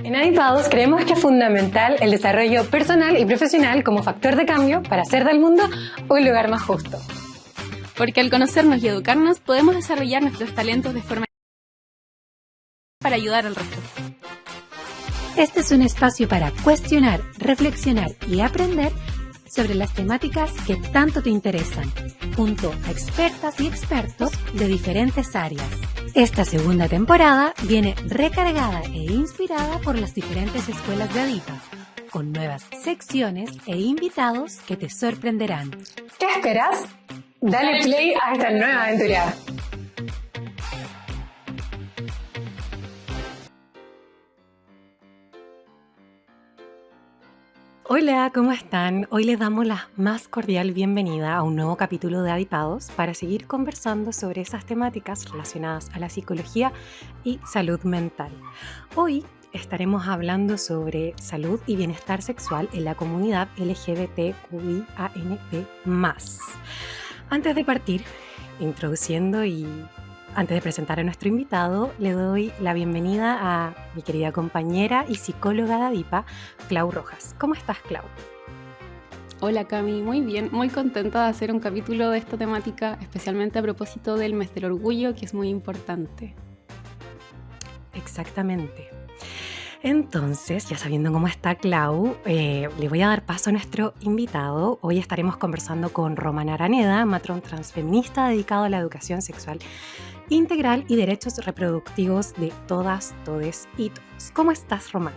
En Adipados creemos que es fundamental el desarrollo personal y profesional como factor de cambio para hacer del mundo un lugar más justo. Porque al conocernos y educarnos podemos desarrollar nuestros talentos de forma para ayudar al resto. Este es un espacio para cuestionar, reflexionar y aprender sobre las temáticas que tanto te interesan, junto a expertas y expertos de diferentes áreas. Esta segunda temporada viene recargada e inspirada por las diferentes escuelas de Adipa, con nuevas secciones e invitados que te sorprenderán. ¿Qué esperas? Dale play a esta nueva aventura. Hola, ¿cómo están? Hoy les damos la más cordial bienvenida a un nuevo capítulo de Adipados para seguir conversando sobre esas temáticas relacionadas a la psicología y salud mental. Hoy estaremos hablando sobre salud y bienestar sexual en la comunidad LGBTQIANP+. Antes de partir, introduciendo y antes de presentar a nuestro invitado, le doy la bienvenida a mi querida compañera y psicóloga de Adipa, Clau Rojas. ¿Cómo estás, Clau? Hola Cami, muy bien, muy contenta de hacer un capítulo de esta temática, especialmente a propósito del mes del orgullo, que es muy importante. Exactamente. Entonces, ya sabiendo cómo está Clau, le voy a dar paso a nuestro invitado. Hoy estaremos conversando con Román Araneda, matrón transfeminista dedicado a la educación sexual integral y derechos reproductivos de todas, todes y todos. ¿Cómo estás, Román?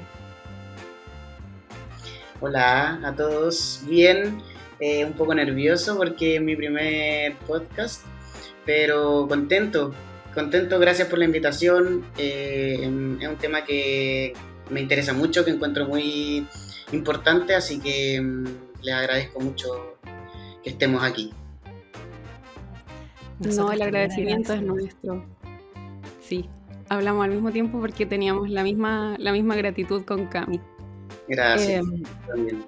Hola a todos, bien, un poco nervioso porque es mi primer podcast, pero contento, gracias por la invitación. Es un tema que me interesa mucho, que encuentro muy importante, así que les agradezco mucho que estemos aquí. No, el agradecimiento es nuestro. Sí, hablamos al mismo tiempo porque teníamos la misma gratitud con Cami. Gracias, también.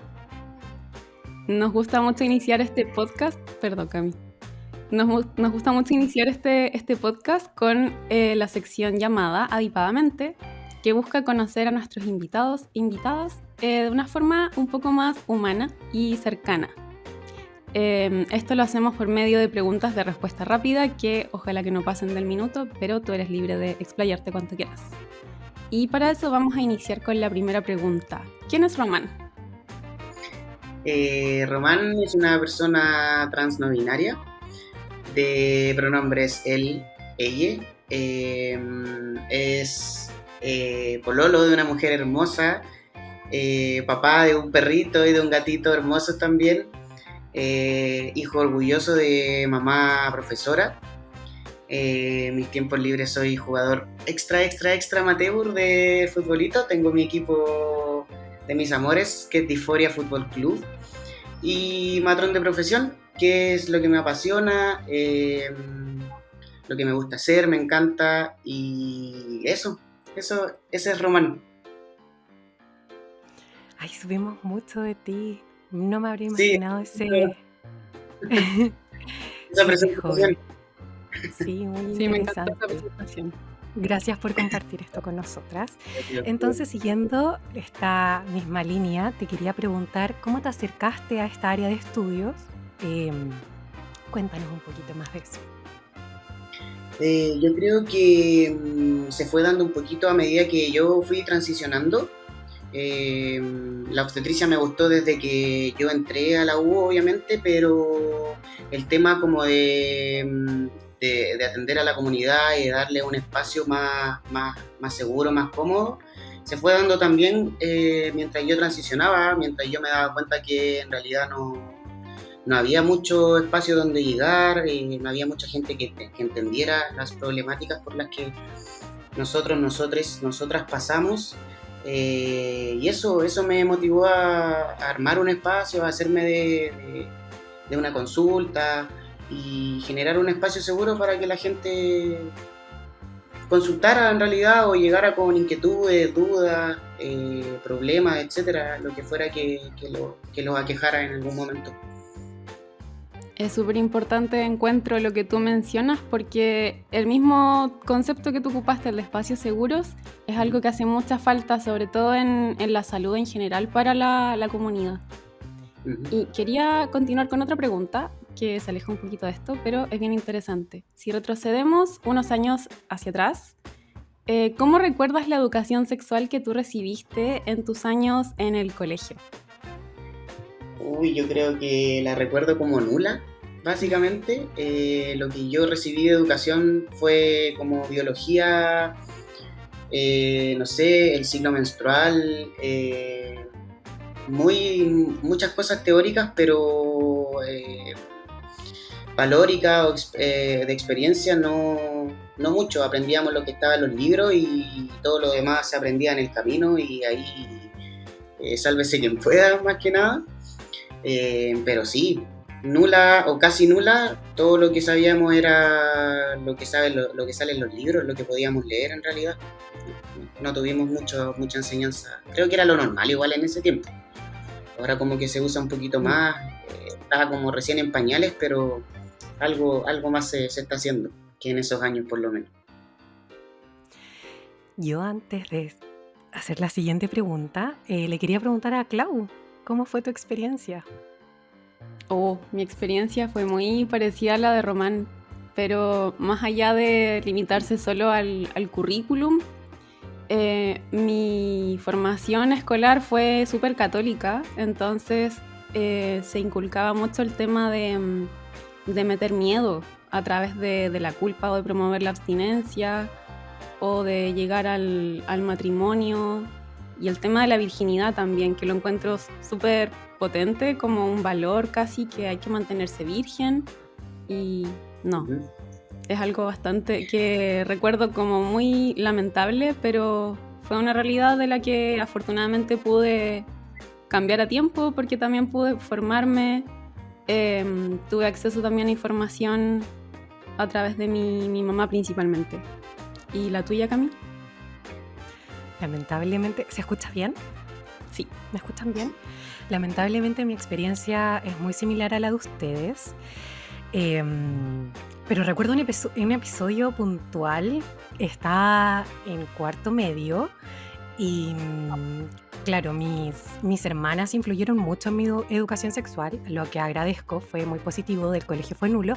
Nos gusta mucho iniciar este podcast, perdón Cami, nos gusta mucho iniciar este podcast con la sección llamada Adipadamente, que busca conocer a nuestros invitados, invitadas, de una forma un poco más humana y cercana. Esto lo hacemos por medio de preguntas de respuesta rápida que ojalá que no pasen del minuto, pero tú eres libre de explayarte cuanto quieras. Y para eso vamos a iniciar con la primera pregunta. ¿Quién es Román? Román es una persona trans no binaria, de pronombres él, ella. Es pololo de una mujer hermosa, papá de un perrito y de un gatito hermosos también. Hijo orgulloso de mamá profesora. Mis tiempos libres soy jugador extra amateur de futbolito. Tengo mi equipo de mis amores, que es Disforia Fútbol Club, y matrón de profesión, que es lo que me apasiona, lo que me gusta hacer, me encanta, y ese es Román. Ay, subimos mucho de ti. No me habría imaginado esa presentación. Sí, muy interesante. Me encanta esa presentación. Gracias por compartir esto con nosotras. Entonces, siguiendo esta misma línea, te quería preguntar cómo te acercaste a esta área de estudios. Cuéntanos un poquito más de eso. Yo creo que se fue dando un poquito a medida que yo fui transicionando. La obstetricia me gustó desde que yo entré a la U, obviamente, pero el tema como de atender a la comunidad y de darle un espacio más seguro, más cómodo, se fue dando también mientras yo transicionaba, mientras yo me daba cuenta que en realidad no había mucho espacio donde llegar, no había mucha gente que entendiera las problemáticas por las que nosotras pasamos. Y eso me motivó a armar un espacio, a hacerme de una consulta y generar un espacio seguro para que la gente consultara en realidad o llegara con inquietudes, dudas, problemas, etcétera, lo que fuera que los aquejara en algún momento. Es súper importante, encuentro, lo que tú mencionas, porque el mismo concepto que tú ocupaste, el de espacios seguros, es algo que hace mucha falta, sobre todo en la salud en general para la comunidad. Y quería continuar con otra pregunta que se aleja un poquito de esto, pero es bien interesante. Si retrocedemos unos años hacia atrás, ¿cómo recuerdas la educación sexual que tú recibiste en tus años en el colegio? Uy, yo creo que la recuerdo como nula, básicamente. Lo que yo recibí de educación fue como biología, no sé, el ciclo menstrual, muchas cosas teóricas, pero valórica o de experiencia no mucho. Aprendíamos lo que estaba en los libros y todo lo demás se aprendía en el camino y ahí sálvese quien pueda, más que nada. Pero sí, nula o casi nula, todo lo que sabíamos era lo que sale en los libros, lo que podíamos leer en realidad. No tuvimos mucha enseñanza. Creo que era lo normal igual en ese tiempo. Ahora como que se usa un poquito más, estaba como recién en pañales, pero algo más se está haciendo que en esos años por lo menos. Yo antes de hacer la siguiente pregunta, le quería preguntar a Clau, ¿cómo fue tu experiencia? Mi experiencia fue muy parecida a la de Román, pero más allá de limitarse solo al currículum, mi formación escolar fue súper católica, entonces se inculcaba mucho el tema de meter miedo a través de la culpa o de promover la abstinencia o de llegar al matrimonio, y el tema de la virginidad también, que lo encuentro súper potente, como un valor casi, que hay que mantenerse virgen, y no, es algo bastante que recuerdo como muy lamentable, pero fue una realidad de la que afortunadamente pude cambiar a tiempo, porque también pude formarme, tuve acceso también a información a través de mi mamá principalmente. ¿Y la tuya, Cami? Lamentablemente, ¿se escucha bien? Sí. ¿Me escuchan bien? Lamentablemente mi experiencia es muy similar a la de ustedes, pero recuerdo un episodio puntual. Estaba en cuarto medio y claro, mis hermanas influyeron mucho en mi educación sexual, lo que agradezco, fue muy positivo, del colegio fue nulo.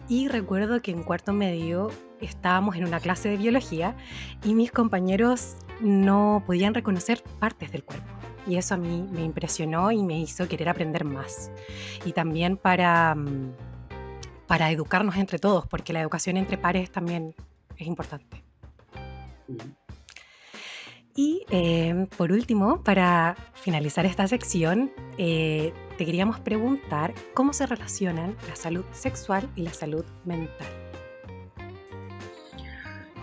Y recuerdo que en cuarto medio estábamos en una clase de biología y mis compañeros no podían reconocer partes del cuerpo. Y eso a mí me impresionó y me hizo querer aprender más. Y también para educarnos entre todos, porque la educación entre pares también es importante. Y por último, para finalizar esta sección, te queríamos preguntar cómo se relacionan la salud sexual y la salud mental.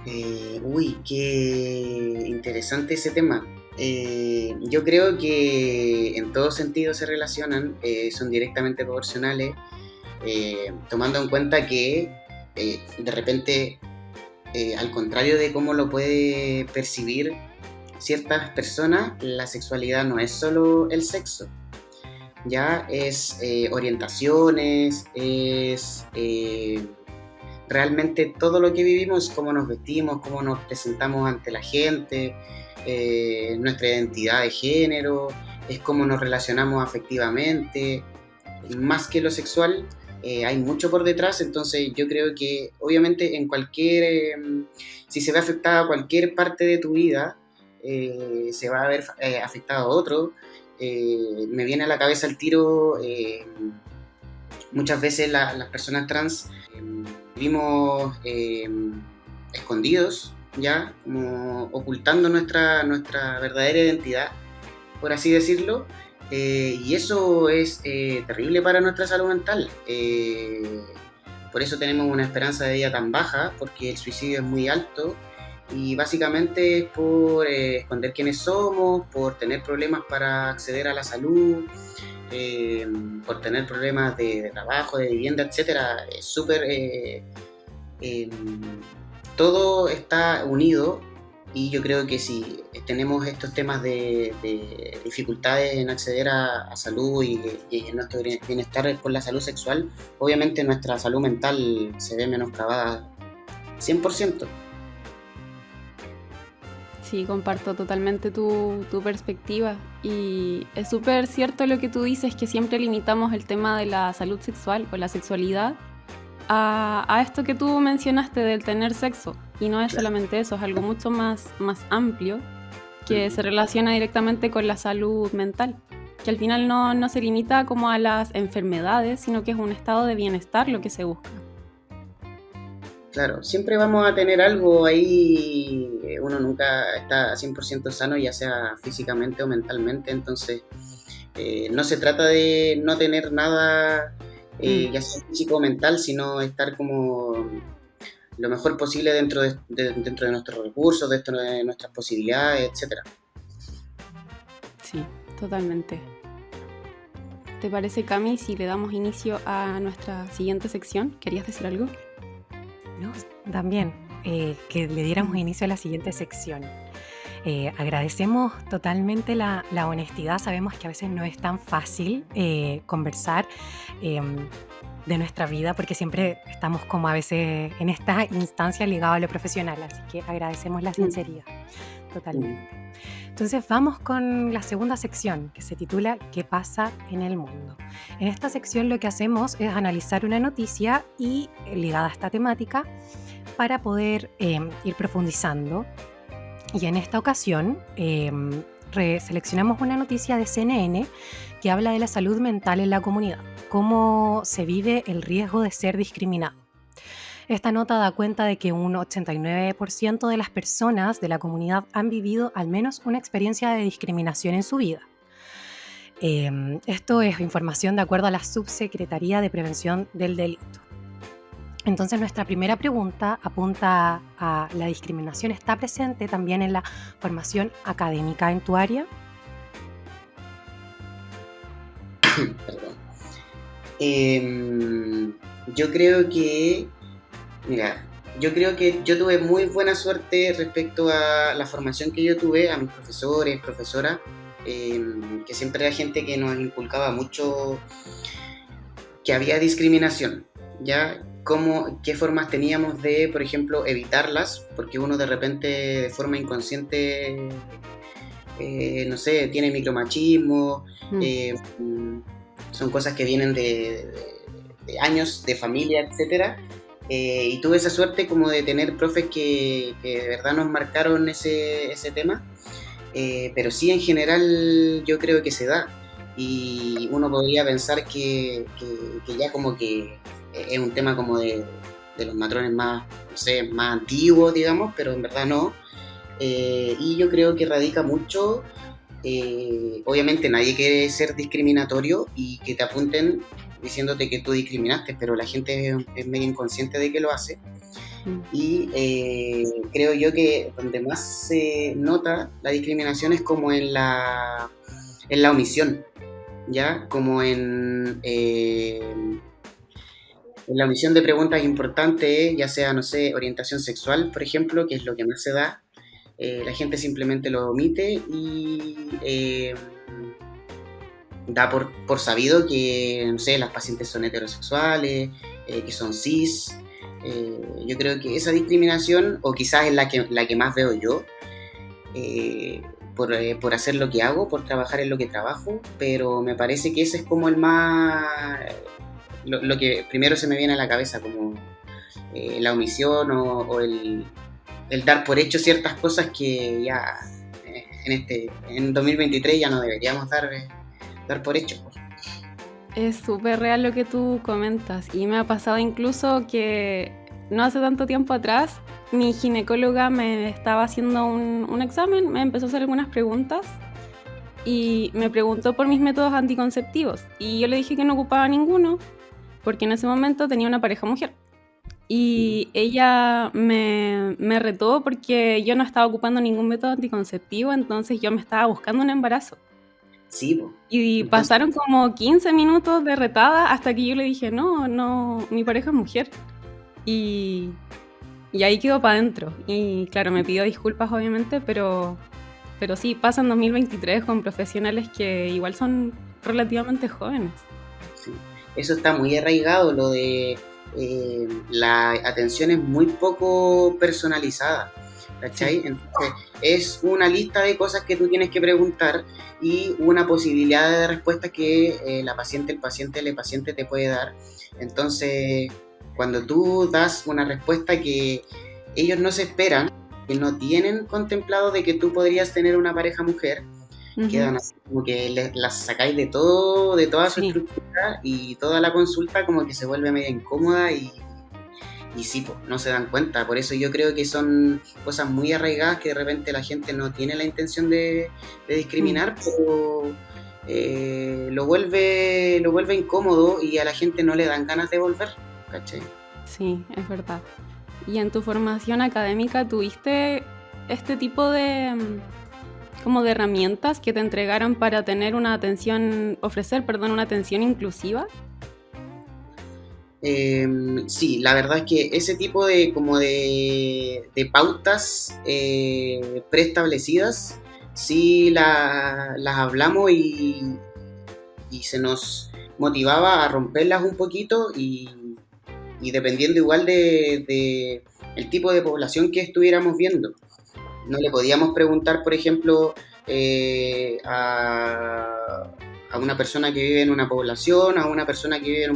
Qué interesante ese tema. Yo creo que en todo sentido se relacionan, son directamente proporcionales, tomando en cuenta que de repente, al contrario de cómo lo puede percibir ciertas personas, la sexualidad no es solo el sexo, ya es orientaciones, es realmente todo lo que vivimos, cómo nos vestimos, cómo nos presentamos ante la gente, nuestra identidad de género, es cómo nos relacionamos afectivamente. Más que lo sexual, hay mucho por detrás, entonces yo creo que obviamente si se ve afectada cualquier parte de tu vida, se va a ver afectado a otro. Me viene a la cabeza el tiro, muchas veces las personas trans vivimos escondidos, ya, como ocultando nuestra verdadera identidad, por así decirlo, y eso es terrible para nuestra salud mental. Por eso tenemos una esperanza de vida tan baja, porque el suicidio es muy alto. Y básicamente es por esconder quiénes somos, por tener problemas para acceder a la salud, por tener problemas de trabajo, de vivienda, etc. Es súper... todo está unido Y yo creo que si tenemos estos temas de dificultades en acceder a salud y en nuestro bienestar con la salud sexual, obviamente nuestra salud mental se ve menoscabada 100%. Sí, comparto totalmente tu perspectiva y es súper cierto lo que tú dices, que siempre limitamos el tema de la salud sexual o la sexualidad a esto que tú mencionaste del tener sexo. Y no es solamente eso, es algo mucho más amplio que se relaciona directamente con la salud mental, que al final no se limita como a las enfermedades, sino que es un estado de bienestar lo que se busca. Claro, siempre vamos a tener algo ahí, uno nunca está 100% sano, ya sea físicamente o mentalmente, entonces no se trata de no tener nada, ya sea físico o mental, sino estar como lo mejor posible dentro de nuestros recursos, dentro de nuestras posibilidades, etc. Sí, totalmente. ¿Te parece, Cami, si le damos inicio a nuestra siguiente sección? ¿Querías decir algo? No, también, que le diéramos inicio a la siguiente sección. Agradecemos totalmente la honestidad. Sabemos que a veces no es tan fácil conversar de nuestra vida, porque siempre estamos como a veces en esta instancia ligada a lo profesional, así que agradecemos la sinceridad, totalmente. Entonces vamos con la segunda sección, que se titula ¿Qué pasa en el mundo? En esta sección lo que hacemos es analizar una noticia y ligada a esta temática para poder ir profundizando. Y en esta ocasión seleccionamos una noticia de CNN que habla de la salud mental en la comunidad, cómo se vive el riesgo de ser discriminado. Esta nota da cuenta de que un 89% de las personas de la comunidad han vivido al menos una experiencia de discriminación en su vida. Esto es información de acuerdo a la Subsecretaría de Prevención del Delito. Entonces nuestra primera pregunta apunta a ¿la discriminación está presente también en la formación académica en tu área? Perdón. Yo creo que yo tuve muy buena suerte respecto a la formación que yo tuve, a mis profesores, profesoras, que siempre era gente que nos inculcaba mucho que había discriminación, ¿ya? ¿Qué formas teníamos de, por ejemplo, evitarlas? Porque uno de repente, de forma inconsciente, no sé, tiene micromachismo, son cosas que vienen de años de familia, etcétera. Y tuve esa suerte como de tener profes que de verdad nos marcaron ese tema, pero sí, en general yo creo que se da, y uno podría pensar que ya como que es un tema como de los matrones más, no sé, más antiguos, digamos, pero en verdad no. Y yo creo que radica mucho, obviamente nadie quiere ser discriminatorio y que te apunten diciéndote que tú discriminaste, pero la gente es medio inconsciente de que lo hace. Y creo yo que donde más se nota la discriminación es como en la omisión, ¿ya? Como en la omisión de preguntas importantes, ya sea, no sé, orientación sexual, por ejemplo, que es lo que más se da. La gente simplemente lo omite y da por sabido que, no sé, las pacientes son heterosexuales, que son cis. Yo creo que esa discriminación, o quizás es la que más veo yo, por hacer lo que hago, por trabajar en lo que trabajo, pero me parece que ese es como el más... lo que primero se me viene a la cabeza, como la omisión o el dar por hecho ciertas cosas que ya en 2023 ya no deberíamos dar por hecho. Es súper real lo que tú comentas, y me ha pasado incluso que no hace tanto tiempo atrás mi ginecóloga me estaba haciendo un examen, me empezó a hacer algunas preguntas y me preguntó por mis métodos anticonceptivos, y yo le dije que no ocupaba ninguno porque en ese momento tenía una pareja mujer, y ella me retó porque yo no estaba ocupando ningún método anticonceptivo, entonces yo me estaba buscando un embarazo. Sí, y entonces, pasaron como 15 minutos de retada hasta que yo le dije, no, mi pareja es mujer. Y Y ahí quedó para adentro. Y claro, me pidió disculpas obviamente, pero sí, pasa en 2023 con profesionales que igual son relativamente jóvenes. Sí. Eso está muy arraigado, lo de la atención es muy poco personalizada, ¿cachai? Entonces, es una lista de cosas que tú tienes que preguntar y una posibilidad de respuesta que el paciente te puede dar. Entonces, cuando tú das una respuesta que ellos no se esperan, que no tienen contemplado de que tú podrías tener una pareja mujer, quedan así como que las sacáis de todo, de toda su estructura, y toda la consulta como que se vuelve medio incómoda y sí, pues, no se dan cuenta. Por eso yo creo que son cosas muy arraigadas que de repente la gente no tiene la intención de discriminar, pero lo vuelve incómodo y a la gente no le dan ganas de volver, ¿cachai? Sí, es verdad. ¿Y en tu formación académica tuviste este tipo de como de herramientas que te entregaron para tener una atención inclusiva? Sí, la verdad es que ese tipo de pautas preestablecidas, sí las hablamos y se nos motivaba a romperlas un poquito y dependiendo igual de el tipo de población que estuviéramos viendo. No le podíamos preguntar, por ejemplo, a una persona que vive en una población, a una persona que vive en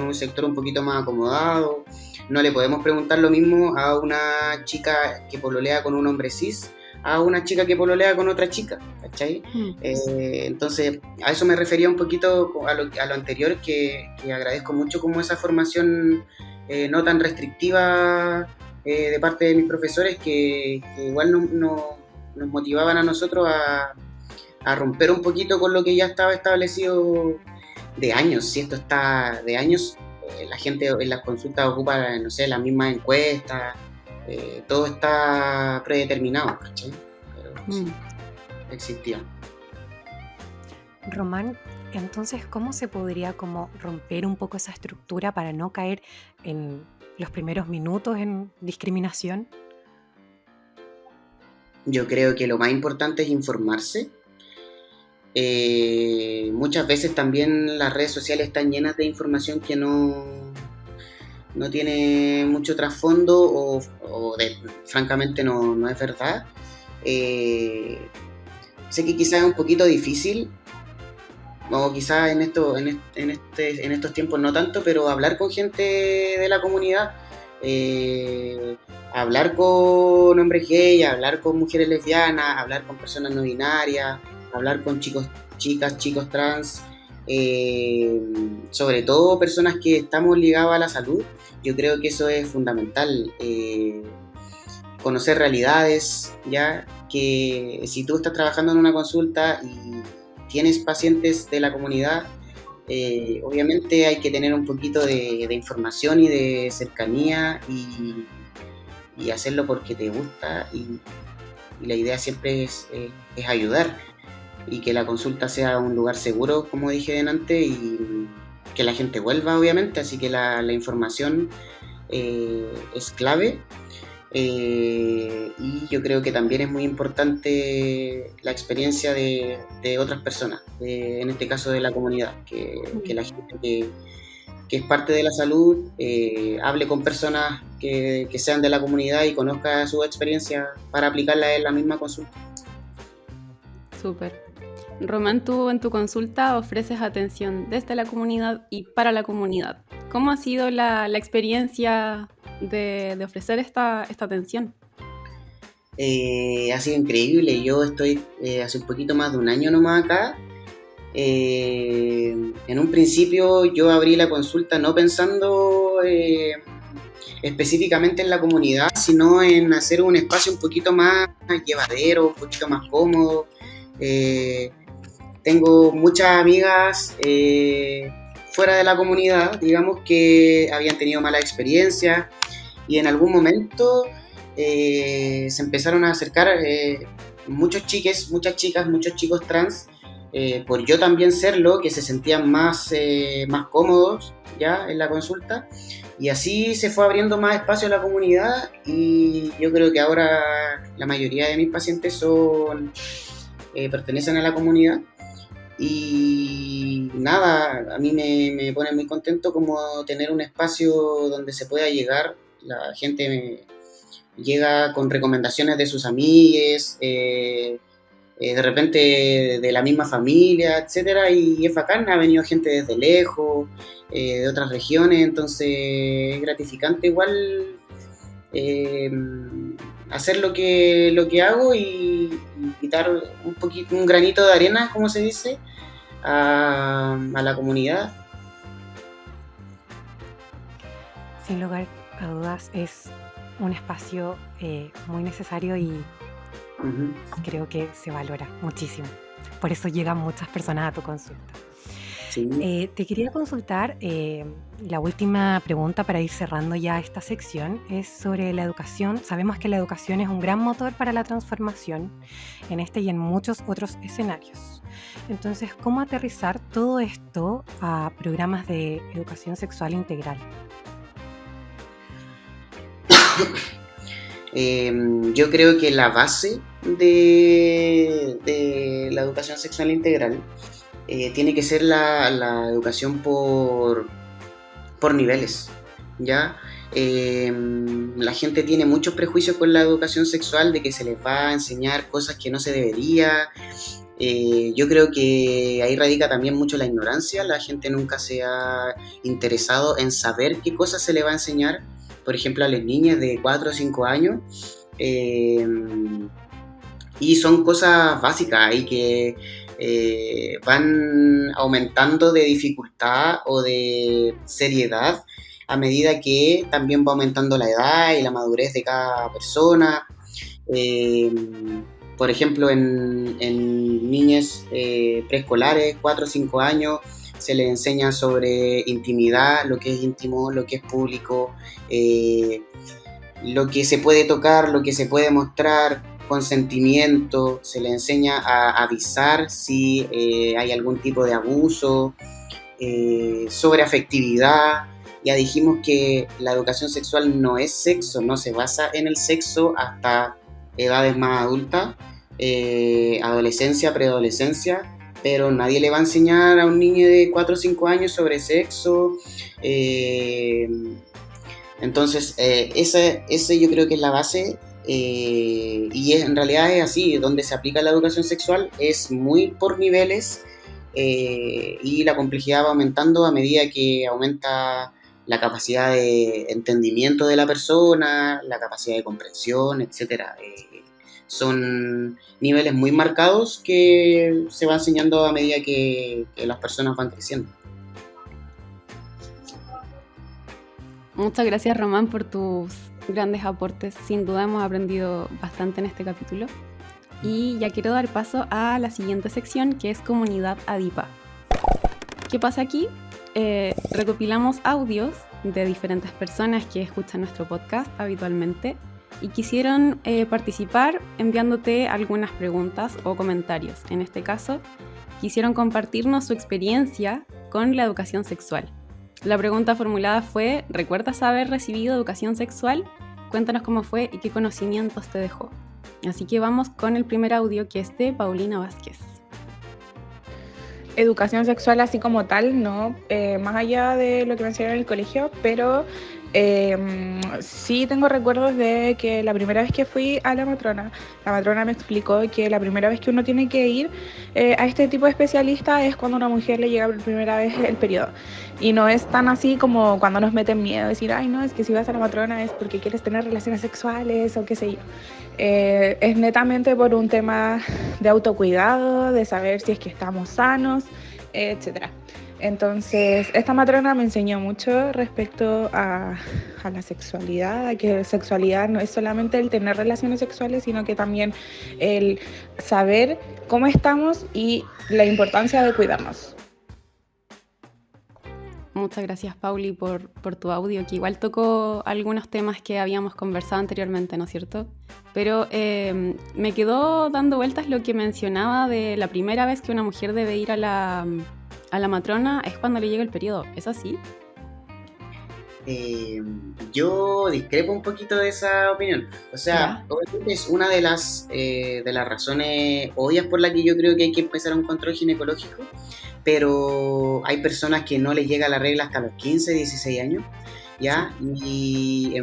un sector un poquito más acomodado. No le podemos preguntar lo mismo a una chica que pololea con un hombre cis, a una chica que pololea con otra chica, ¿cachai? Entonces, a eso me refería un poquito a lo anterior, que agradezco mucho como esa formación no tan restrictiva de parte de mis profesores que igual nos motivaban a nosotros a romper un poquito con lo que ya estaba establecido de años. Si esto está de años, la gente en las consultas ocupa, no sé, las mismas encuestas, todo está predeterminado, ¿cachai? Pero sí, existía. Román, entonces, ¿cómo se podría como romper un poco esa estructura para no caer en los primeros minutos en discriminación? Yo creo que lo más importante es informarse. Muchas veces también las redes sociales están llenas de información que no tiene mucho trasfondo o francamente no es verdad. Sé que quizás es un poquito difícil, o quizás en estos tiempos no tanto, pero hablar con gente de la comunidad, hablar con hombres gay, hablar con mujeres lesbianas, hablar con personas no binarias, hablar con chicos trans, sobre todo personas que estamos ligados a la salud. Yo creo que eso es fundamental, conocer realidades, ya que si tú estás trabajando en una consulta y tienes pacientes de la comunidad, obviamente hay que tener un poquito de información y de cercanía y hacerlo porque te gusta y la idea siempre es ayudar y que la consulta sea un lugar seguro, como dije delante, y que la gente vuelva, obviamente, así que la información es clave. Y yo creo que también es muy importante la experiencia de otras personas, en este caso de la comunidad, que la gente que es parte de la salud hable con personas que sean de la comunidad y conozca su experiencia para aplicarla en la misma consulta. Súper. Román, tú en tu consulta ofreces atención desde la comunidad y para la comunidad. ¿Cómo ha sido la experiencia de ofrecer esta atención? Ha sido increíble. Yo estoy hace un poquito más de un año nomás acá. En un principio yo abrí la consulta no pensando específicamente en la comunidad, sino en hacer un espacio un poquito más llevadero, un poquito más cómodo. Tengo muchas amigas fuera de la comunidad, digamos, que habían tenido mala experiencia y en algún momento se empezaron a acercar muchas chicas, muchos chicos trans por yo también serlo, que se sentían más cómodos ya en la consulta, y así se fue abriendo más espacio a la comunidad, y yo creo que ahora la mayoría de mis pacientes pertenecen a la comunidad. Y nada, a mí me pone muy contento como tener un espacio donde se pueda llegar. La gente llega con recomendaciones de sus amigues, de repente de la misma familia, etcétera, y es bacán. Ha venido gente desde lejos, de otras regiones, entonces es gratificante igual hacer lo que hago y quitar un granito de arena, como se dice, a la comunidad. Sin lugar a dudas es un espacio muy necesario y creo que se valora muchísimo. Por eso llegan muchas personas a tu consulta. Sí. Te quería consultar, la última pregunta para ir cerrando ya esta sección es sobre la educación. Sabemos que la educación es un gran motor para la transformación en este y en muchos otros escenarios. Entonces, ¿cómo aterrizar todo esto a programas de educación sexual integral? Yo creo que la base de la educación sexual integral tiene que ser la educación por niveles, ¿ya? La gente tiene muchos prejuicios con la educación sexual, de que se les va a enseñar cosas que no se debería. Yo creo que ahí radica también mucho la ignorancia. La gente nunca se ha interesado en saber qué cosas se le va a enseñar, por ejemplo, a las niñas de 4 o 5 años. Y son cosas básicas y que van aumentando de dificultad o de seriedad a medida que también va aumentando la edad y la madurez de cada persona. Por ejemplo, en niñas preescolares, 4 o 5 años, se les enseña sobre intimidad, lo que es íntimo, lo que es público, lo que se puede tocar, lo que se puede mostrar, consentimiento. Se les enseña a avisar si hay algún tipo de abuso, sobre afectividad. Ya dijimos que la educación sexual no es sexo, no se basa en el sexo hasta edades más adultas, adolescencia, preadolescencia, pero nadie le va a enseñar a un niño de 4 o 5 años sobre sexo. Entonces, ese yo creo que es la base, y en realidad es así. Donde se aplica la educación sexual es muy por niveles, y la complejidad va aumentando a medida que aumenta la capacidad de entendimiento de la persona, la capacidad de comprensión, etc. Son niveles muy marcados que se va enseñando a medida que las personas van creciendo. Muchas gracias, Román, por tus grandes aportes. Sin duda hemos aprendido bastante en este capítulo. Y ya quiero dar paso a la siguiente sección, que es Comunidad ADIPA. ¿Qué pasa aquí? Recopilamos audios de diferentes personas que escuchan nuestro podcast habitualmente y quisieron participar enviándote algunas preguntas o comentarios. En este caso, quisieron compartirnos su experiencia con la educación sexual. La pregunta formulada fue: ¿recuerdas haber recibido educación sexual? Cuéntanos cómo fue y qué conocimientos te dejó. Así que vamos con el primer audio, que es de Paulina Vázquez. Educación sexual así como tal, no, más allá de lo que me enseñaron en el colegio, pero sí tengo recuerdos de que la primera vez que fui a la matrona me explicó que la primera vez que uno tiene que ir a este tipo de especialista es cuando a una mujer le llega por primera vez el periodo. Y no es tan así como cuando nos meten miedo, decir, ay no, es que si vas a la matrona es porque quieres tener relaciones sexuales o qué sé yo. Es netamente por un tema de autocuidado, de saber si es que estamos sanos, etcétera. Entonces, esta matrona me enseñó mucho respecto a la sexualidad, a que sexualidad no es solamente el tener relaciones sexuales, sino que también el saber cómo estamos y la importancia de cuidarnos. muchas gracias, Pauli, por tu audio, que igual tocó algunos temas que habíamos conversado anteriormente, ¿no es cierto? Pero me quedó dando vueltas lo que mencionaba de la primera vez que una mujer debe ir a la matrona es cuando le llega el periodo. ¿Es así? Yo discrepo un poquito de esa opinión. O sea, obviamente es una de las razones obvias por las que yo creo que hay que empezar un control ginecológico, pero hay personas que no les llega la regla hasta los 15, 16 años, ¿ya? Y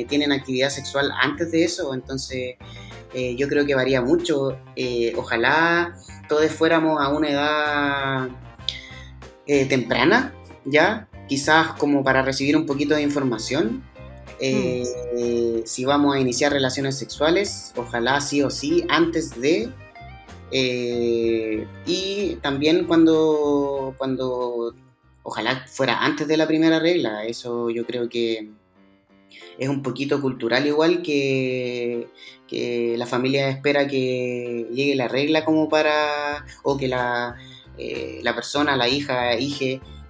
tienen actividad sexual antes de eso, entonces yo creo que varía mucho. Ojalá todos fuéramos a una edad temprana, ¿ya? Quizás como para recibir un poquito de información. Si vamos a iniciar relaciones sexuales, ojalá sí o sí antes de, y también cuando ojalá fuera antes de la primera regla. Eso yo creo que es un poquito cultural, igual que la familia espera que llegue la regla como para, o que la persona, la hija,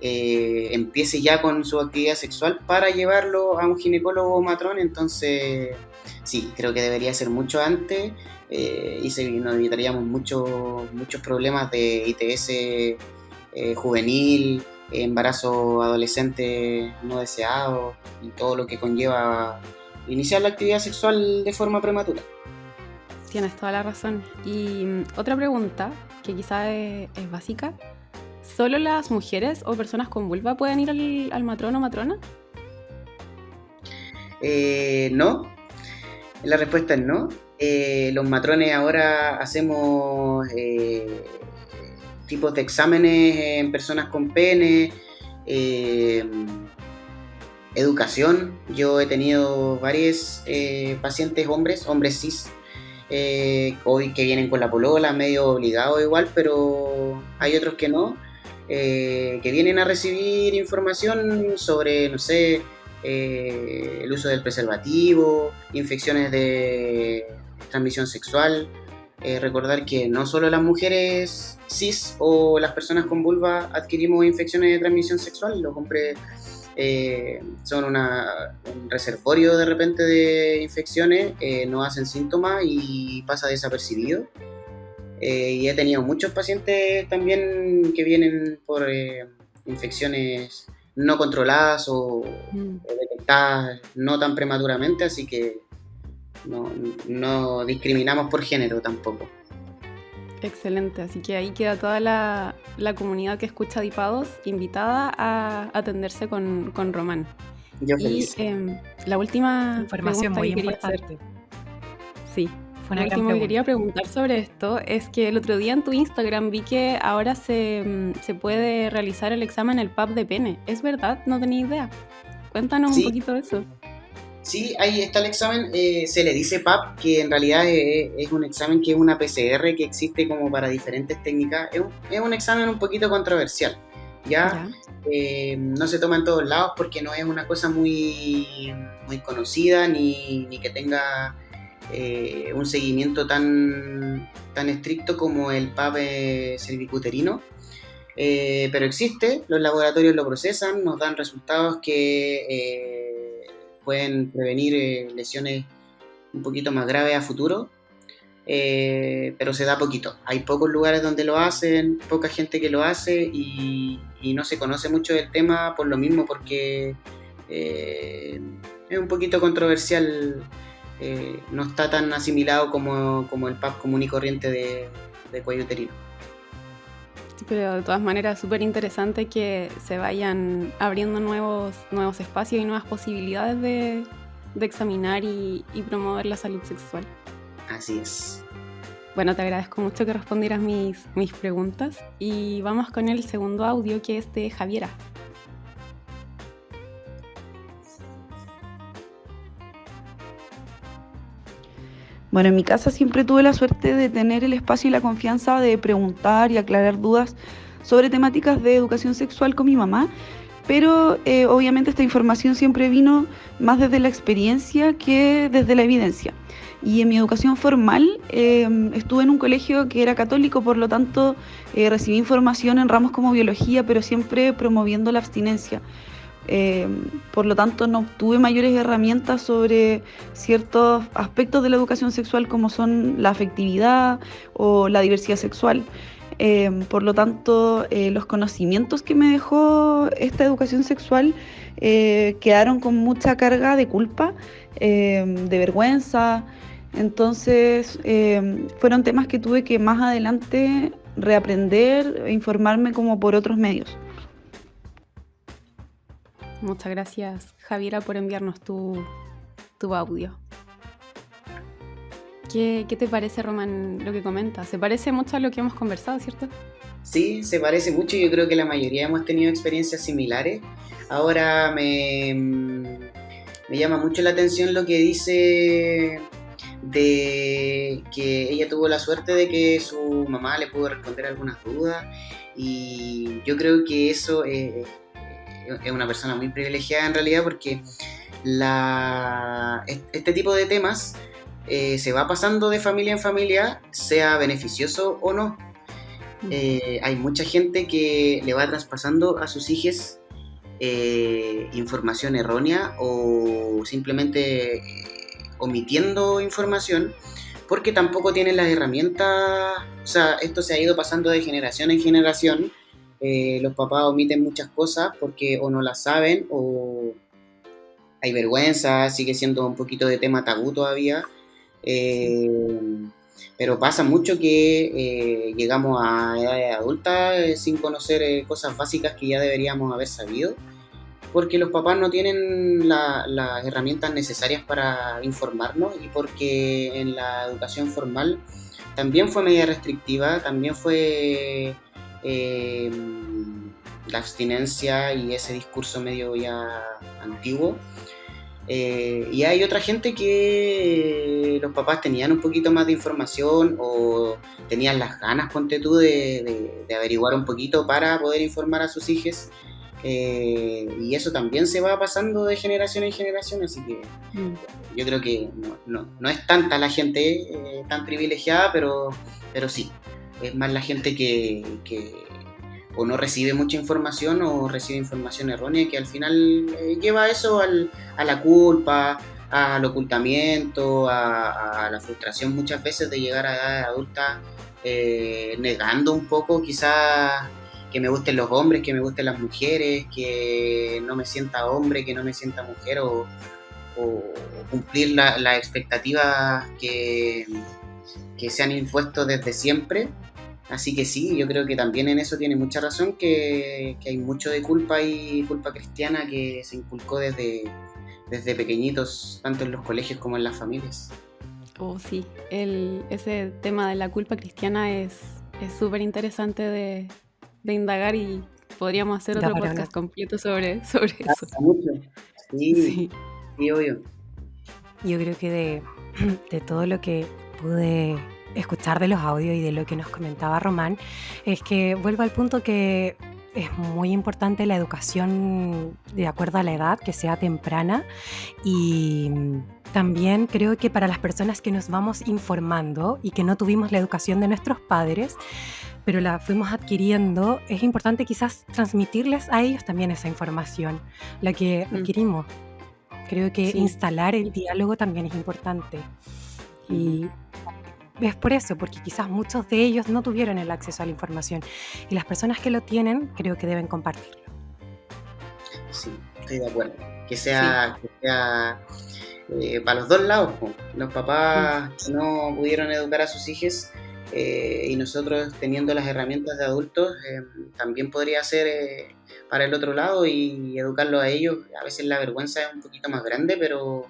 empiece ya con su actividad sexual para llevarlo a un ginecólogo o matrón. Entonces sí, creo que debería ser mucho antes, y nos evitaríamos muchos problemas de ITS juvenil, embarazo adolescente no deseado y todo lo que conlleva iniciar la actividad sexual de forma prematura. Tienes toda la razón. Y otra pregunta que quizás es básica: ¿solo las mujeres o personas con vulva pueden ir al matrón o matrona? No, la respuesta es no. Los matrones ahora hacemos tipos de exámenes en personas con pene, educación. Yo he tenido varios pacientes hombres cis, hoy que vienen con la polola, medio obligado igual, pero hay otros que no. Que vienen a recibir información sobre, no sé, el uso del preservativo, infecciones de transmisión sexual. Recordar que no solo las mujeres cis o las personas con vulva adquirimos infecciones de transmisión sexual. Los hombres son un reservorio de repente de infecciones, no hacen síntomas y pasa desapercibido. Y he tenido muchos pacientes también que vienen por infecciones no controladas o detectadas no tan prematuramente, así que no discriminamos por género tampoco. Excelente, así que ahí queda toda la comunidad que escucha Dipados invitada a atenderse con Román. Yo feliz. Y la última información muy importante. Sí. Lo último que quería preguntar sobre esto es que el otro día en tu Instagram vi que ahora se puede realizar el examen, el PAP de pene. ¿Es verdad? No tenía idea. Cuéntanos un poquito de eso. Sí, ahí está el examen. Se le dice PAP, que en realidad es un examen que es una PCR que existe como para diferentes técnicas. Es un examen un poquito controversial, ¿ya? No se toma en todos lados porque no es una cosa muy, muy conocida ni que tenga un seguimiento tan estricto como el PAP cervicuterino, pero existe, los laboratorios lo procesan, nos dan resultados que pueden prevenir lesiones un poquito más graves a futuro, pero se da poquito. Hay pocos lugares donde lo hacen, poca gente que lo hace y no se conoce mucho del tema por lo mismo, porque es un poquito controversial. No está tan asimilado como el PAP común y corriente de cuello uterino. Pero de todas maneras es súper interesante que se vayan abriendo nuevos espacios y nuevas posibilidades de examinar y promover la salud sexual. Así es. Bueno, te agradezco mucho que respondieras mis preguntas y vamos con el segundo audio, que es de Javiera. Bueno, en mi casa siempre tuve la suerte de tener el espacio y la confianza de preguntar y aclarar dudas sobre temáticas de educación sexual con mi mamá, pero obviamente esta información siempre vino más desde la experiencia que desde la evidencia. Y en mi educación formal estuve en un colegio que era católico, por lo tanto recibí información en ramos como biología, pero siempre promoviendo la abstinencia. Por lo tanto no obtuve mayores herramientas sobre ciertos aspectos de la educación sexual como son la afectividad o la diversidad sexual. Por lo tanto, los conocimientos que me dejó esta educación sexual quedaron con mucha carga de culpa, de vergüenza. Entonces, fueron temas que tuve que más adelante reaprender e informarme como por otros medios. Muchas gracias, Javiera, por enviarnos tu audio. ¿Qué te parece, Román, lo que comentas? Se parece mucho a lo que hemos conversado, ¿cierto? Sí, se parece mucho. Yo creo que la mayoría hemos tenido experiencias similares. Ahora me llama mucho la atención lo que dice de que ella tuvo la suerte de que su mamá le pudo responder algunas dudas, y yo creo que eso es una persona muy privilegiada en realidad, porque este tipo de temas se va pasando de familia en familia, sea beneficioso o no. Hay mucha gente que le va traspasando a sus hijos información errónea o simplemente omitiendo información porque tampoco tienen las herramientas. O sea, esto se ha ido pasando de generación en generación. Los papás omiten muchas cosas porque o no las saben o hay vergüenza, sigue siendo un poquito de tema tabú todavía. Pero pasa mucho que llegamos a edades adultas sin conocer cosas básicas que ya deberíamos haber sabido, porque los papás no tienen las herramientas necesarias para informarnos, y porque en la educación formal también fue media restrictiva, también fue la abstinencia y ese discurso medio ya antiguo. Y hay otra gente que los papás tenían un poquito más de información o tenían las ganas, ponte tú, de averiguar un poquito para poder informar a sus hijos, y eso también se va pasando de generación en generación, así que yo creo que no es tanta la gente tan privilegiada, pero sí, es más la gente que o no recibe mucha información o recibe información errónea, que al final lleva eso a la culpa, al ocultamiento, a la frustración muchas veces de llegar a edad adulta negando un poco quizás que me gusten los hombres, que me gusten las mujeres, que no me sienta hombre, que no me sienta mujer, o cumplir las expectativas que se han impuesto desde siempre. Así que sí, yo creo que también en eso tiene mucha razón, que hay mucho de culpa y culpa cristiana que se inculcó desde pequeñitos, tanto en los colegios como en las familias. Oh, sí, ese tema de la culpa cristiana es súper interesante de indagar, y podríamos hacer otro podcast completo sobre eso. Mucho. Sí, obvio. Yo creo que de todo lo que pude escuchar de los audios y de lo que nos comentaba Román, es que vuelvo al punto que es muy importante la educación de acuerdo a la edad, que sea temprana, y también creo que para las personas que nos vamos informando y que no tuvimos la educación de nuestros padres, pero la fuimos adquiriendo, es importante quizás transmitirles a ellos también esa información, la que adquirimos. Creo que instalar el diálogo también es importante. Y es por eso, porque quizás muchos de ellos no tuvieron el acceso a la información, y las personas que lo tienen creo que deben compartirlo. Sí, estoy de acuerdo. Que sea para los dos lados. Los papás no pudieron educar a sus hijos, y nosotros teniendo las herramientas de adultos también podría ser para el otro lado y educarlos a ellos. A veces la vergüenza es un poquito más grande, pero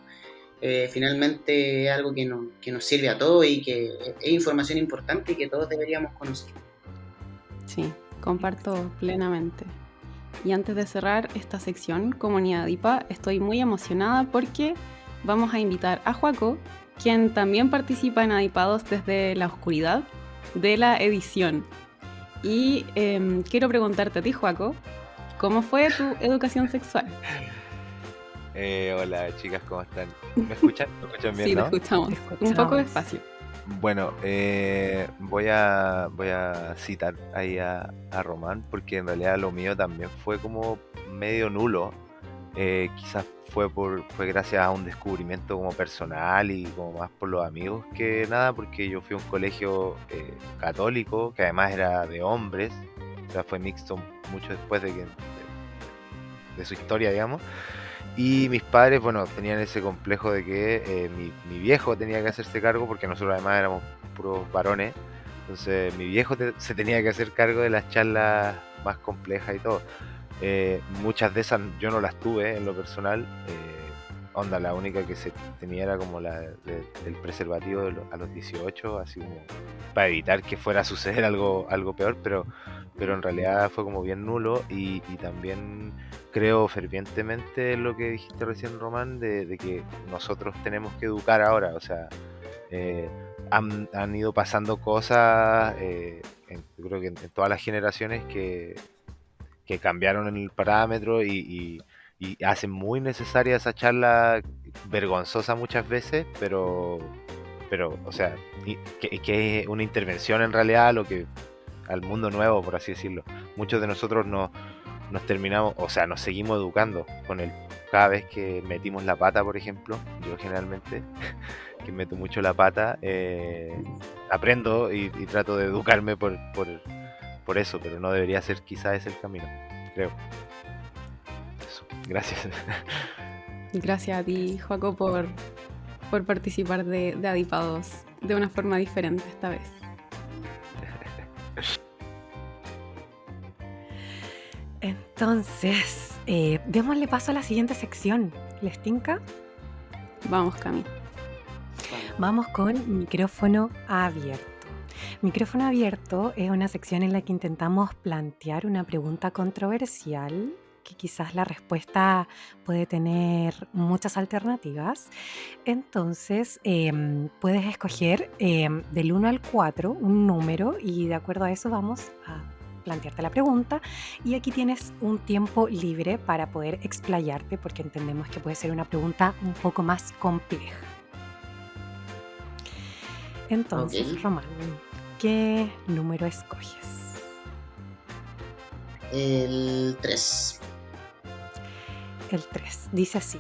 finalmente es algo que nos sirve a todos y que es información importante y que todos deberíamos conocer. Sí, comparto plenamente. Y antes de cerrar esta sección, Comunidad DIPA, estoy muy emocionada porque vamos a invitar a Joaco, quien también participa en Adipados desde la oscuridad de la edición. Y quiero preguntarte a ti, Joaco, ¿cómo fue tu educación sexual? Hola chicas, ¿cómo están? ¿Me escuchan? ¿Me escuchan bien, Sí, te no? escuchamos. Te Un escuchamos. poco despacio. Bueno, voy a citar ahí a Román, porque en realidad lo mío también fue como medio nulo. Quizás fue gracias a un descubrimiento como personal y como más por los amigos que nada, porque yo fui a un colegio católico, que además era de hombres, o sea, fue mixto mucho después de su historia, digamos. Y mis padres, bueno, tenían ese complejo de que mi viejo tenía que hacerse cargo, porque nosotros además éramos puros varones. Entonces mi viejo se tenía que hacer cargo de las charlas más complejas y todo. Muchas de esas yo no las tuve en lo personal. Onda, la única que se tenía era como del preservativo a los 18, así como para evitar que fuera a suceder algo peor, pero en realidad fue como bien nulo y también creo fervientemente en lo que dijiste recién, Román, de que nosotros tenemos que educar ahora, o sea, han ido pasando cosas, yo creo que en todas las generaciones que cambiaron el parámetro y hacen muy necesaria esa charla vergonzosa muchas veces, pero o sea, que es una intervención en realidad al mundo nuevo, por así decirlo. Muchos de nosotros nos terminamos, o sea, nos seguimos educando cada vez que metimos la pata, por ejemplo. Yo generalmente, que meto mucho la pata, aprendo y trato de educarme por eso, pero no debería ser quizás ese el camino, creo. Eso, gracias. Gracias a ti, Joaco, por participar de Adipados de una forma diferente esta vez. Entonces, démosle paso a la siguiente sección. ¿Les tinca? Vamos, Cami. Vamos con micrófono abierto. Micrófono abierto es una sección en la que intentamos plantear una pregunta controversial, que quizás la respuesta puede tener muchas alternativas. Entonces, puedes escoger del 1 al 4 un número y de acuerdo a eso vamos a plantearte la pregunta. Y aquí tienes un tiempo libre para poder explayarte, porque entendemos que puede ser una pregunta un poco más compleja. Entonces, Ok. Román, ¿qué número escoges? El 3. El 3. Dice así: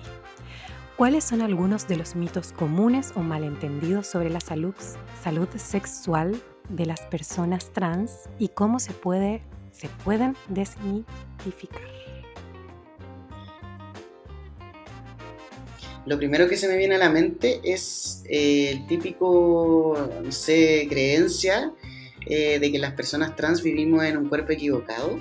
¿cuáles son algunos de los mitos comunes o malentendidos sobre la salud sexual de las personas trans y cómo se pueden desmitificar? Lo primero que se me viene a la mente es el típico, no sé, creencia de que las personas trans vivimos en un cuerpo equivocado.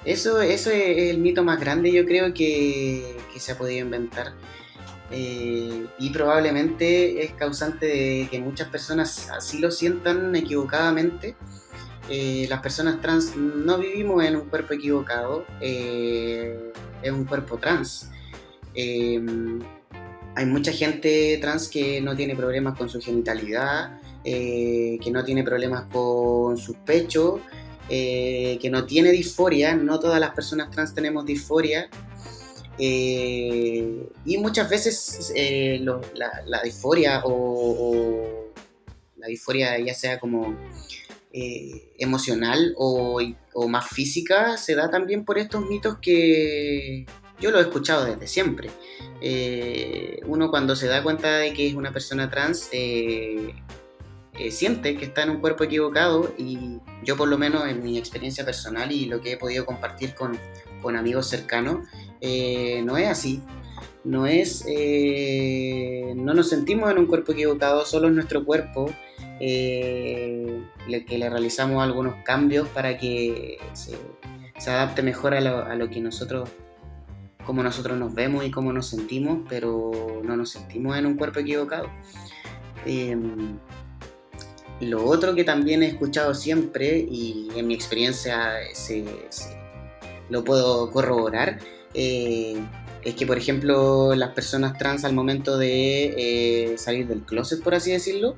Eso es el mito más grande, yo creo, que se ha podido inventar. Y probablemente es causante de que muchas personas así lo sientan equivocadamente. Las personas trans no vivimos en un cuerpo equivocado, es un cuerpo trans. Hay mucha gente trans que no tiene problemas con su genitalidad, que no tiene problemas con sus pechos, que no tiene disforia. No todas las personas trans tenemos disforia. Y muchas veces la disforia o la disforia, ya sea como emocional o más física, se da también por estos mitos que yo lo he escuchado desde siempre. Uno, cuando se da cuenta de que es una persona trans, siente que está en un cuerpo equivocado, y yo, por lo menos en mi experiencia personal y lo que he podido compartir con amigos cercanos, no es así. No nos sentimos en un cuerpo equivocado, solo en nuestro cuerpo, que le realizamos algunos cambios para que se adapte mejor a lo que nosotros, como nosotros nos vemos y cómo nos sentimos, pero no nos sentimos en un cuerpo equivocado. Lo otro que también he escuchado siempre, y en mi experiencia lo puedo corroborar, es que, por ejemplo, las personas trans, al momento de salir del closet, por así decirlo,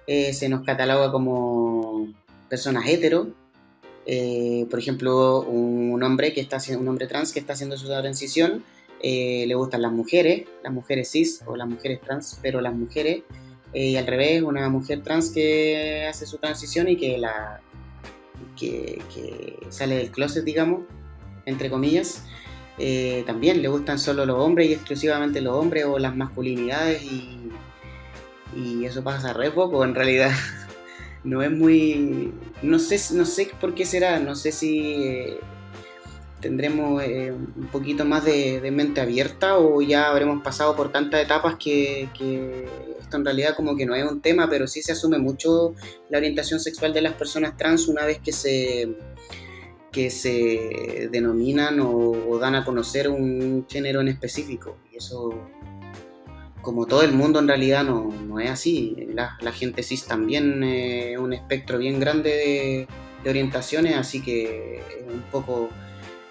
se nos cataloga como personas hetero, Por ejemplo, un hombre un hombre trans que está haciendo su transición, le gustan las mujeres cis o las mujeres trans, pero las mujeres, y al revés, una mujer trans que hace su transición y que sale del closet, digamos, entre comillas, también le gustan solo los hombres y exclusivamente los hombres o las masculinidades, y eso pasa re poco en realidad. No es muy... No sé por qué será, no sé si tendremos un poquito más de mente abierta o ya habremos pasado por tantas etapas que esto en realidad como que no es un tema, pero sí se asume mucho la orientación sexual de las personas trans una vez que se denominan o dan a conocer un género en específico. Y eso, como todo el mundo, en realidad no es así. La gente cis también es un espectro bien grande de orientaciones, así que es un poco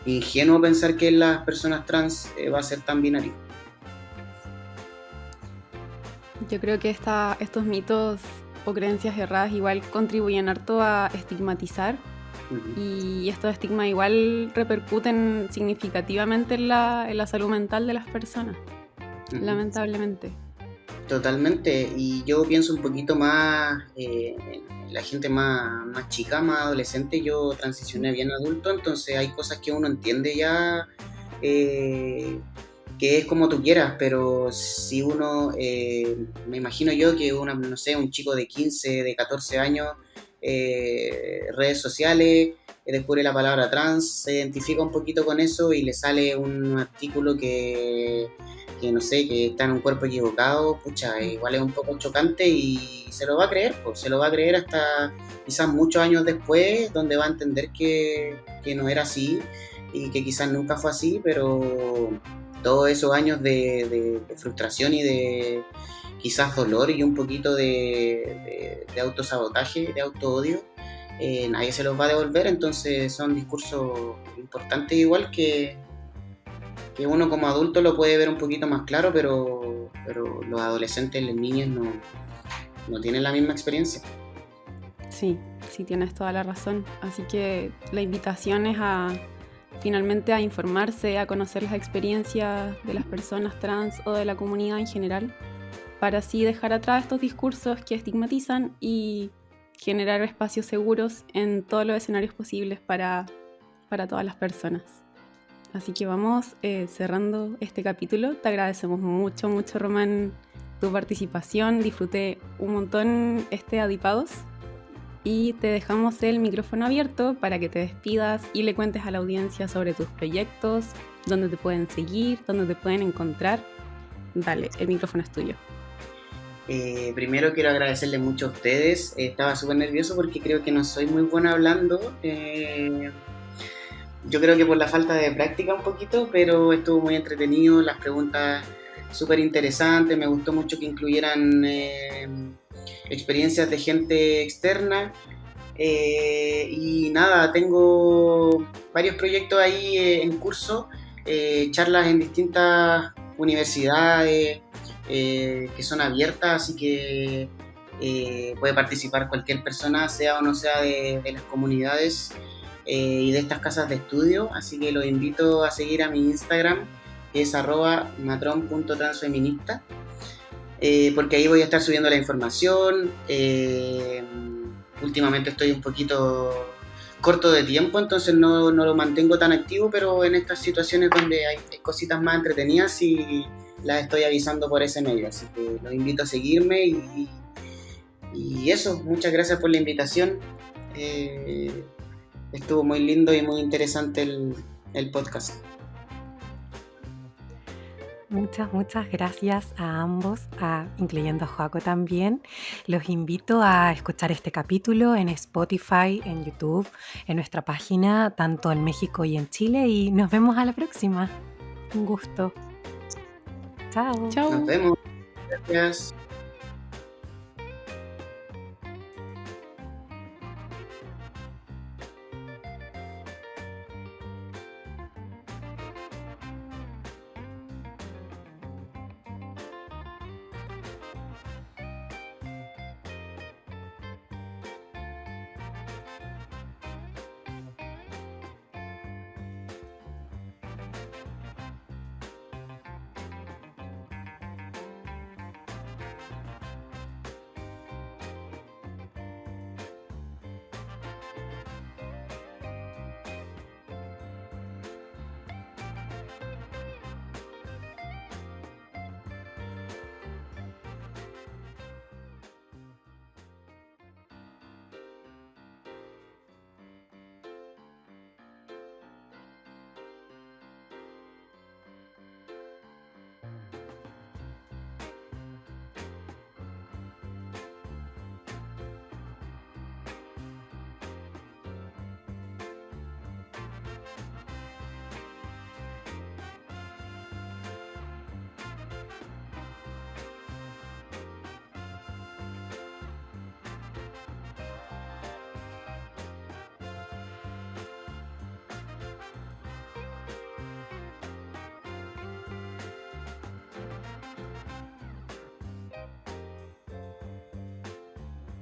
ingenuo pensar que las personas trans va a ser tan binario. Yo creo que estos mitos o creencias erradas igual contribuyen harto a estigmatizar. Y estos estigmas igual repercuten significativamente en la salud mental de las personas, lamentablemente. Totalmente, y yo pienso un poquito más, la gente más chica, más adolescente. Yo transicioné bien adulto, entonces hay cosas que uno entiende ya, que es como tú quieras, pero si uno, me imagino yo que no sé, un chico de 15, de 14 años, redes sociales, descubre la palabra trans, se identifica un poquito con eso y le sale un artículo que no sé, que está en un cuerpo equivocado, pucha, igual es un poco chocante y se lo va a creer, pues se lo va a creer hasta quizás muchos años después, donde va a entender que no era así y que quizás nunca fue así, pero todos esos años de frustración y de quizás dolor y un poquito de autosabotaje, de autoodio, nadie se los va a devolver. Entonces son discursos importantes, igual que uno como adulto lo puede ver un poquito más claro, pero los adolescentes, las niñas no tienen la misma experiencia. Sí, tienes toda la razón. Así que la invitación es finalmente a informarse, a conocer las experiencias de las personas trans o de la comunidad en general, para así dejar atrás estos discursos que estigmatizan y generar espacios seguros en todos los escenarios posibles para todas las personas. Así que vamos cerrando este capítulo. Te agradecemos mucho, Román, tu participación. Disfruté un montón Adipados y te dejamos el micrófono abierto para que te despidas y le cuentes a la audiencia sobre tus proyectos, dónde te pueden seguir, dónde te pueden encontrar. Dale, el micrófono es tuyo. Primero quiero agradecerles mucho a ustedes. Estaba súper nervioso porque creo que no soy muy buena hablando. Yo creo que por la falta de práctica un poquito, pero estuvo muy entretenido, las preguntas súper interesantes, me gustó mucho que incluyeran experiencias de gente externa, y nada, tengo varios proyectos ahí en curso, charlas en distintas universidades que son abiertas, así que puede participar cualquier persona, sea o no sea de las comunidades y de estas casas de estudio, así que los invito a seguir a mi Instagram, que es @matron.transfeminista, porque ahí voy a estar subiendo la información. Últimamente estoy un poquito corto de tiempo, entonces no lo mantengo tan activo, pero en estas situaciones donde hay cositas más entretenidas y las estoy avisando por ese medio, así que los invito a seguirme y eso, muchas gracias por la invitación. Estuvo muy lindo y muy interesante el podcast. Muchas gracias a ambos, incluyendo a Joaco también. Los invito a escuchar este capítulo en Spotify, en YouTube, en nuestra página, tanto en México y en Chile, y nos vemos a la próxima. Un gusto. Chao. Nos vemos. Gracias.